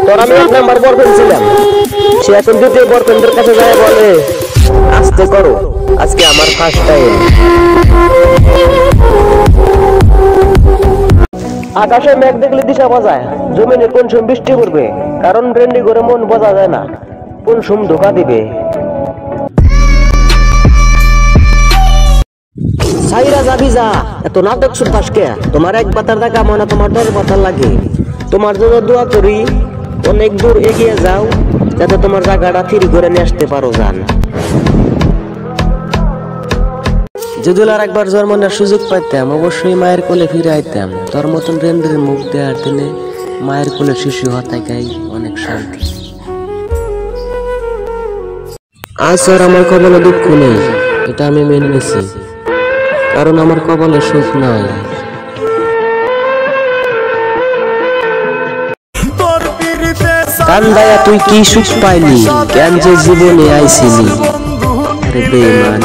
তোর আমি এক নাম্বার বয়ফ্রেন্ড ছিলাম, সে এখন দ্বিতীয় বয়ফ্রেন্ডের কাছে যায় বলে আস্তে করো, আজকে আমার ফার্স্ট টাইম। আকাশে মেঘ দেখলে দিশা বোঝায় জমিনে কোন সময় বৃষ্টি পড়বে, কারণ রেন্ডি করে মন বোঝা যায় না কোন সময় ধোকা দিবে। সাইরা যাবি যা, এত নাটক শুনতাস কে? তোমার এক পাতার দেখা মনে তোমার 10 পাতার লাগে। তোমার জন্য দোয়া করি অনেক দূর এগিয়ে যাও, যাতে তোমার জায়গাটা ফিরি করে নিয়ে আসতে পারো। জান যদি আর একবার জন্মের সুযোগ পাইতাম অবশ্যই মায়ের কোলে ফিরে আইতাম। তোর মতন রেন্দ্রের মুখ দেওয়ার দিনে মায়ের কোলে শিশু হতাই অনেক শান্তি। আজ আর আমার কপালে দুঃখ নেই, এটা আমি মেনে নিছি, কারণ আমার কপালে সুখ নাই। কান্দায়া তুই কি সুখ পাইলি, কেন যে জীবনে আইছিলি? আরে বেঈমান।